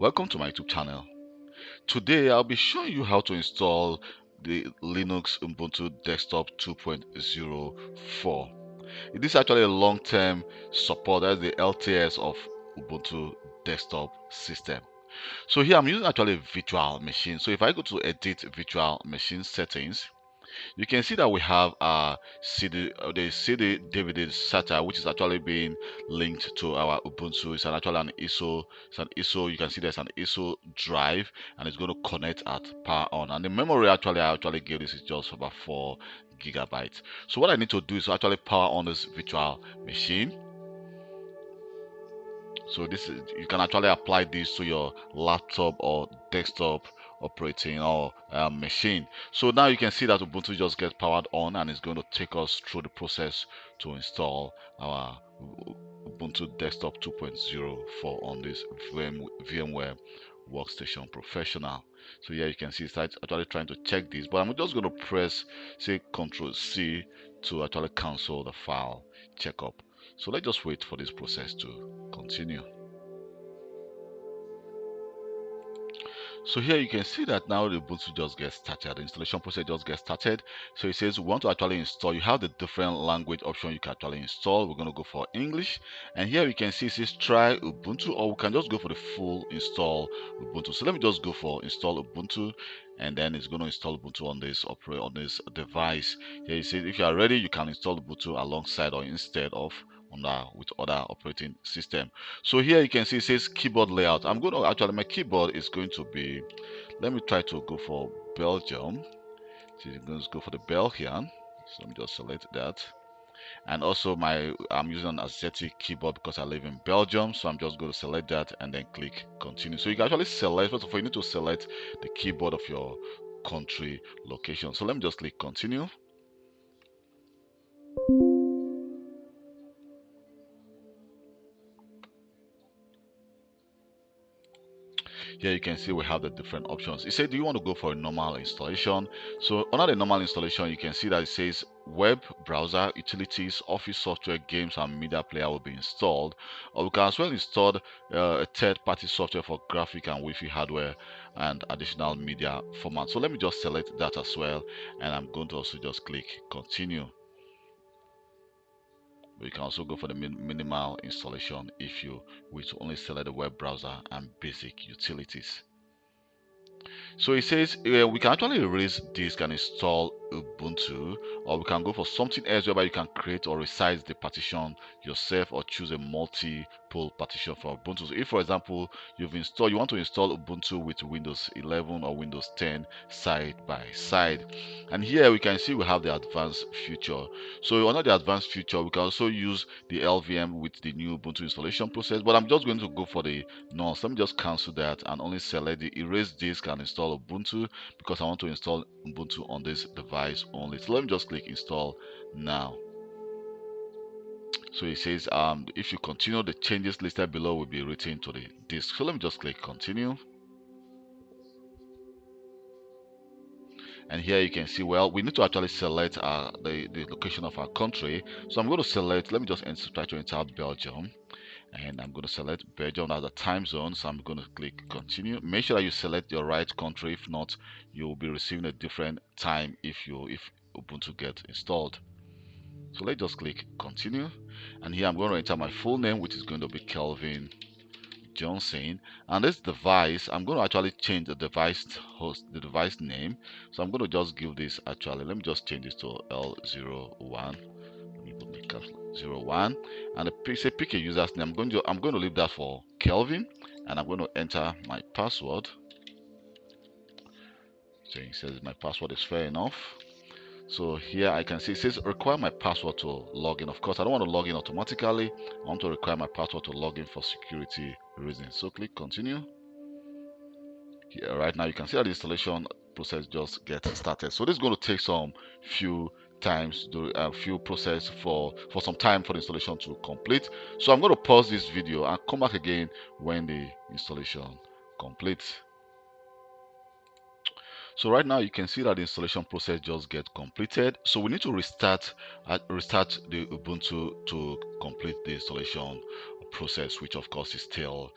Welcome to my YouTube channel. Today I'll be showing you how to install the Linux Ubuntu Desktop 2.04. It is actually a long-term support, that's the LTS of Ubuntu Desktop system. So here I'm using actually a virtual machine. So if I go to edit virtual machine settings, you can see that we have the CD DVD SATA, which is actually being linked to our Ubuntu. It's actually an ISO. It's an ISO. You can see there's an ISO drive, and it's going to connect at power on. And the memory I actually gave this is just about 4 GB. So what I need to do is actually power on this virtual machine. So this is, you can actually apply this to your laptop or desktop operating or machine. So now you can see that Ubuntu just gets powered on, and it's going to take us through the process to install our Ubuntu Desktop 2.04 on this VMware Workstation Professional. So here you can see it's actually trying to check this, but I'm just going to press say Ctrl C to actually cancel the file checkup. So let's just wait for this process to continue. So here you can see that now the Ubuntu just gets started, the installation process just gets started. So it says we want to actually install. You have the different language option you can actually install. We're going to go for English, and here you can see it says try Ubuntu, or we can just go for the full install Ubuntu. So let me just go for install Ubuntu, and then it's going to install Ubuntu on this device. Here it says if you are ready, you can install Ubuntu alongside or instead of with other operating system. So here you can see it says keyboard layout. I'm going to actually, my keyboard is going to be, let me try to go for Belgium. So I'm going to go for the Belgian. So let me just select that. And also I'm using an Asiatic keyboard because I live in Belgium. So I'm just going to select that and then click continue. So you can actually select, first of all, you need to select the keyboard of your country location. So let me just click continue. Here you can see we have the different options. It said, do you want to go for a normal installation? So under the normal installation, you can see that it says web browser, utilities, office software, games, and media player will be installed. Or we can as well install a third-party software for graphic and Wi-Fi hardware and additional media format. So let me just select that as well, and I'm going to also just click continue. You can also go for the minimal installation if you wish to only select the web browser and basic utilities. So it says we can actually erase disk and install Ubuntu, or we can go for something else whereby you can create or resize the partition yourself or choose a multiple partition for Ubuntu. So if, for example, you want to install Ubuntu with Windows 11 or Windows 10 side by side, and here we can see we have the advanced feature. So under the advanced feature, we can also use the LVM with the new Ubuntu installation process, but I'm just going to go for the none. So let me just cancel that and only select the erase disk and install Ubuntu because I want to install Ubuntu on this device only. So let me just click install now. So it says if you continue, the changes listed below will be written to the disk. So let me just click continue. And here you can see, well, we need to actually select the location of our country. So I'm going to select, let me just try to enter Belgium, and I'm going to select Belgium as a time zone. So I'm going to click continue. Make sure that you select your right country. If not, you will be receiving a different time if Ubuntu gets installed. So let's just click continue, and here I'm going to enter my full name, which is going to be Kelvin Johnson. And this device, I'm going to actually change the device device name. So I'm going to just give this, actually let me just change this to L01. Let me put my caps 01, and say pick a user's name. I'm going to leave that for Kelvin, and I'm going to enter my password. So it says my password is fair enough. So here I can see it says require my password to log in. Of course, I don't want to log in automatically. I want to require my password to log in for security reasons. So click continue. Here right now you can see that the installation process just gets started. So this is going to take some few times, few process for some time for the installation to complete. So I'm going to pause this video and come back again when the installation completes. So right now you can see that the installation process just get completed. So we need to restart the Ubuntu to complete the installation process, which of course is still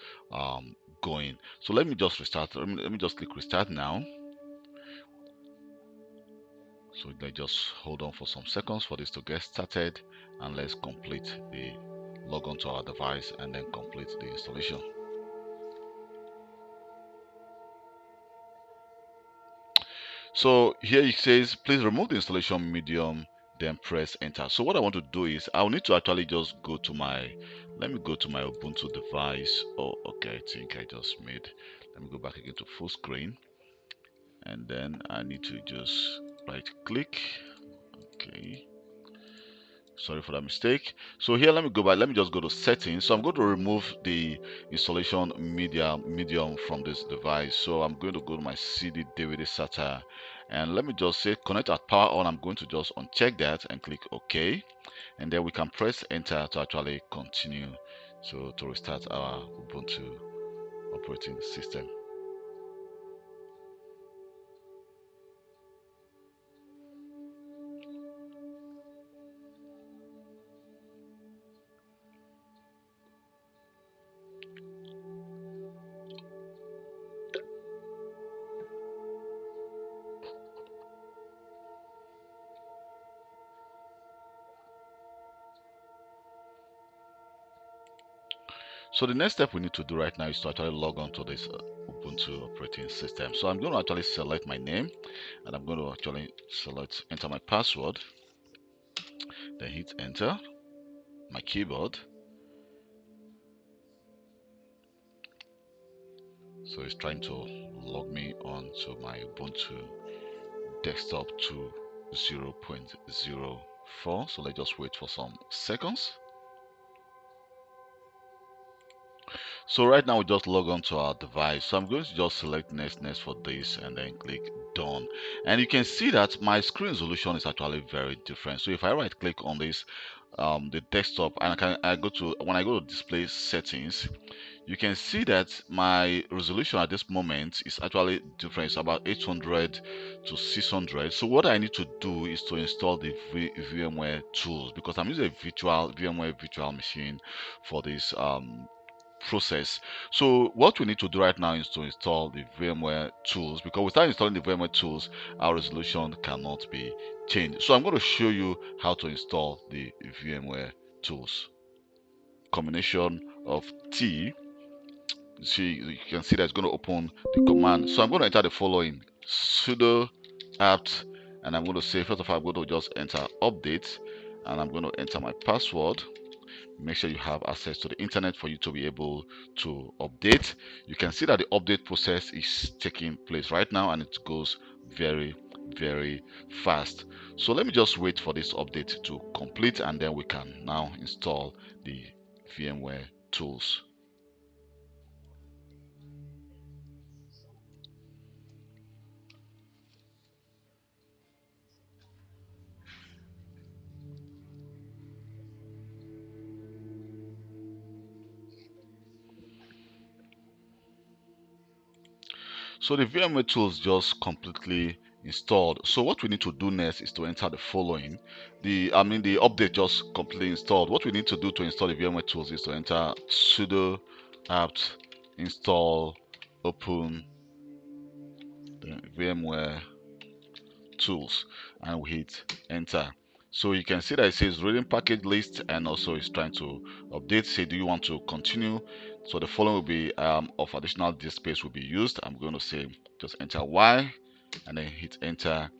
going. So let me just restart. Let me just click restart now. So let's just hold on for some seconds for this to get started, and let's complete the log on to our device and then complete the installation. So here it says, please remove the installation medium, then press enter. So what I want to do is I'll need to actually just go to my, let me go to my Ubuntu device. Oh, okay, I think I just made, let me go back again to full screen. And then I need to just right click. Okay. Sorry for that mistake. So here, let me go back. Let me just go to settings. So I'm going to remove the installation medium from this device. So I'm going to go to my CD DVD SATA, and let me just say connect at power on. I'm going to just uncheck that and click OK, and then we can press enter to actually continue. So to restart our Ubuntu operating system. So the next step we need to do right now is to actually log on to this Ubuntu operating system. So I'm going to actually select my name, and I'm going to actually select enter my password, then hit enter my keyboard. So it's trying to log me on to my Ubuntu Desktop 2.0.04. So let's just wait for some seconds. So right now we just log on to our device. So I'm going to just select next for this and then click done. And you can see that my screen resolution is actually very different. So if I right click on this, the desktop, and when I go to display settings, you can see that my resolution at this moment is actually different. It's about 800 to 600. So what I need to do is to install the VMware tools, because I'm using a VMware virtual machine for this process. So what we need to do right now is to install the VMware tools, because without installing the VMware tools, our resolution cannot be changed. So I'm going to show you how to install the VMware tools. Combination of T. See, you can see that it's going to open the command. So I'm going to enter the following: sudo apt, and I'm going to say, first of all, I'm going to just enter update, and I'm going to enter my password. Make sure you have access to the internet for you to be able to update. You can see that the update process is taking place right now, and it goes very fast. So let me just wait for this update to complete, and then we can now install the VMware tools. So the VMware tools just completely installed. So what we need to do next is to enter the following. The update just completely installed. What we need to do to install the VMware tools is to enter sudo apt install open the VMware tools, and we hit enter. So you can see that it says reading package list, and also it's trying to update. Say, do you want to continue? So the following will be of additional disk space will be used. I'm going to say just enter Y, and then hit enter.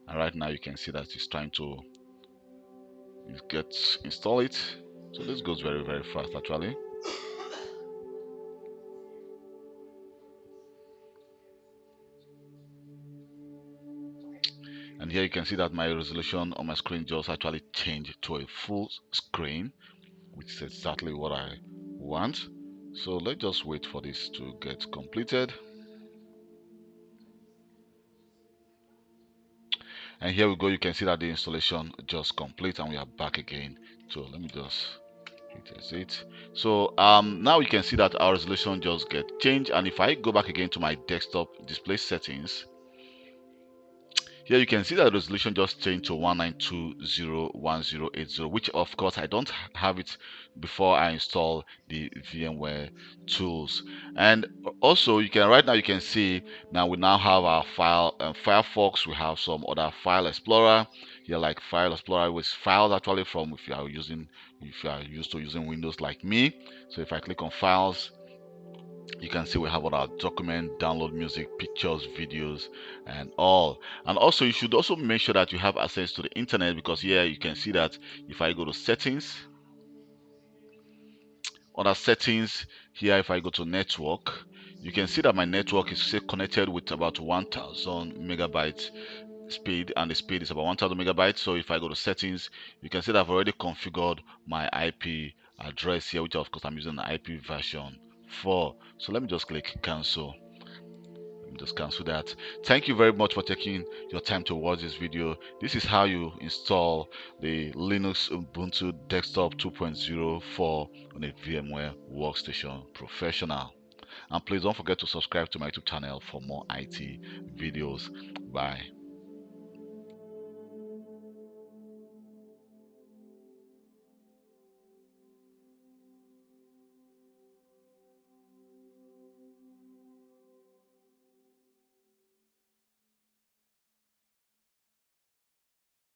And right now you can see that it's trying to install it. So this goes very fast actually. And here you can see that my resolution on my screen just actually changed to a full screen, which is exactly what I want. So let's just wait for this to get completed. And here we go. You can see that the installation just complete, and we are back again. So let me just hit exit. So now you can see that our resolution just get changed. And if I go back again to my desktop display settings, Here you can see that the resolution just changed to 19201080, which of course I don't have it before I install the VMware tools. And also you can, right now you can see now we now have our file Firefox. We have some other file explorer here, like file explorer with files actually from, if you are used to using Windows like me. So if I click on files, you can see we have all our document, download music, pictures, videos, and all. And also you should also make sure that you have access to the internet, because here you can see that if I go to settings, under settings here, if I go to network, you can see that my network is say connected with about 1000 megabytes speed, and the speed is about 1000 megabytes. So if I go to settings, you can see that I've already configured my IP address here, which of course I'm using the IP version 4. So let me just click cancel. Just cancel that. Thank you very much for taking your time to watch this video. This is how you install the Linux Ubuntu Desktop 2.04 on a VMware Workstation Professional. And please don't forget to subscribe to my YouTube channel for more IT videos. Bye.